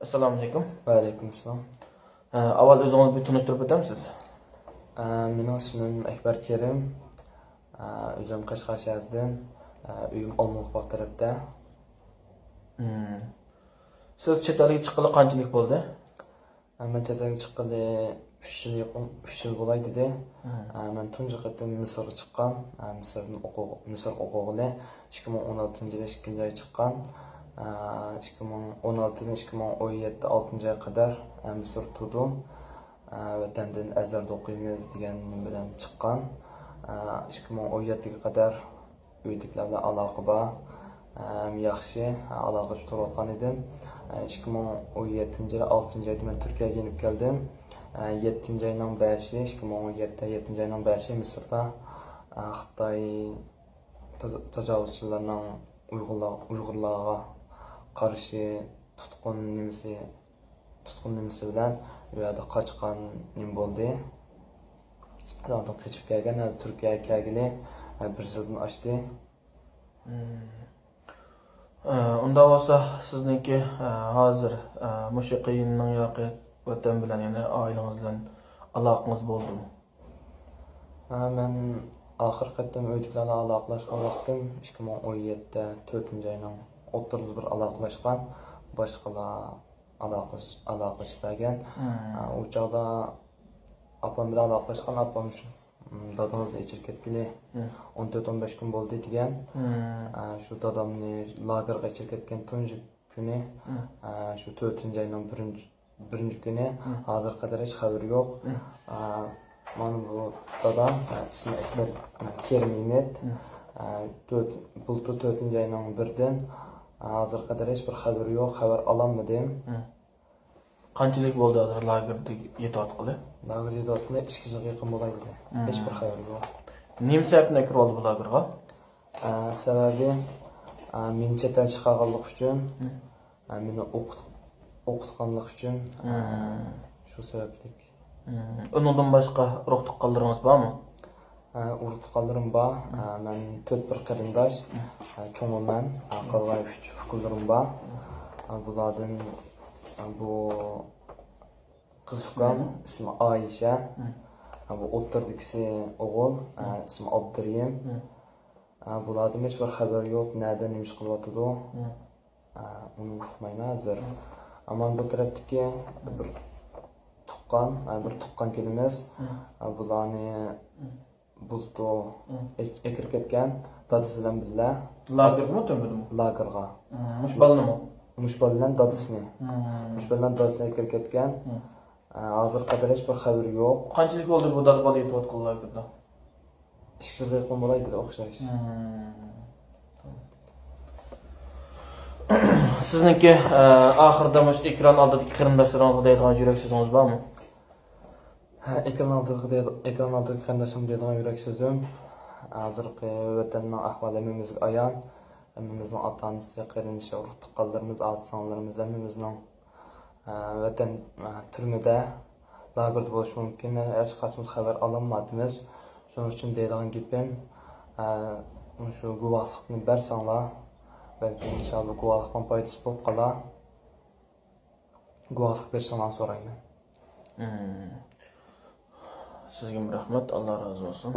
Assalomu alaykum. Va alaykum assalom. Avval o'zingizni bir tanishtirib o'tamsiz? Mening ismim Akbar Kerim. O'zim Qashqar shahridan, uyim Olmaliq tarafda. Siz chet elga chiqqanli qanchalik bo'ldi? Men chet elga chiqqanli 3 yil bo'lay dedi. Men tunji qatim Misrga chiqqan. Misr o'qig'ili 2016-yilda 2-oy chiqqan. 2016dan 2017 6-oy qadar Misr turdim. Vatandan azarda o'qiymiz degan bilan chiqqan. 2017ga qadar uydagilar bilan aloqa bor. Yaxshi aloqa turatgan edim. 2017-yil 6-oyda men Turkiyaga kelib keldim. 7-oyning 5-i 2017 7-oyning 5-i Misrda Xitoy tajovuzchilarining Uyg'urlarga qarshi tutqun nimasi bilan u yerda qochgan nim bo'ldi. Ulardan qochib kelgan, Turkiyaga kelgani 1 yildan oshdi. Unda bo'lsa sizniki hozir musiqining yoki vatan bilan, ya'ni oilangiz bilan aloqangiz bo'ldimi? Men oxir qatim o'zimlarga aloqalashgan vaqtim 2017da 4-oyning o'rtalarida bir aloqalashgan, boshqalar aloqalashmagan. U chog'da opam bilan aloqalashgan, opam dadamni ichib ketgani 14-15 kun bo'ldi degan. Shu dadamni lagerga ichib ketgan tunji kuni, shu 4-oyning 1-kuni hozir qadar hech xabar yo'q. Mana bu dadam ismi Akbar Kerim Imet. 4-oyning 1-dan hozir qadar hech bir xabar yo'q, xabar ololmadim. Qanchalik bo'ldi hozir lagerda yetayotgani? Lagerda yetayotgani 2 yilga yaqin bo'ladi. Hech bir xabar yo'q. Nima sababdan kirib oldi bu lagerga? Sababi men chet elga chiqarganlik uchun, meni o'qitganlik uchun, shu sababli. Undan boshqa urug' tuqqanlaringiz bormi? Urug' tuqqanlarim bor. Men 4 bir qarindosh, cho'ngman, qolgan 3 ukallarim bor. Bulardan bu qiz ukam ismi Oyisha, bu o'rtadagisi o'g'il ismi Abdurim. Bulardan hech bir xabar yo'q, nada nima ish qilyotdi. Uni uqmayman hozir. Ammo bu tarafdagi bir tuqqan kelimiz, bularni bulto ekir ketgan, dadasi bilan birga. Lagermi, to'ngidimi? Lagerga. Mushbalnimi? Mushbal bilan dadasini. Mushbal bilan dadasini ekir ketgan. Hozir qadar hech bir xabar yo'q. Qanchalik bo'ldi bu dad bola yetayotgan lagerda? 2 yilga yaqin bo'ladi o'xshash. Sizniki oxirida mush ekran oldidagi qarindoshlaringizga deydigan yurak so'zingiz bormi? Ekran oldidagi qarindoshlarimga deydigan yurak so'zim, hozirgi vatanning ahvoli hammamizga ayon. Hammamizning ota-onasi, qarindosh, urug' tuqqanlarimiz, ota-onalarimiz hammamizning vatan turmada, lagerda bo'lishi mumkin. Hech qachon xabar ololmadimiz. Shuning uchun deydigan gapim, shu guvohlikni bersanglar, balki inshaalloh guvohlikdan foydasi bo'lib qolar. Guvohlik bersanglar so'rayman. Sizga rahmat, Alloh razı olsun.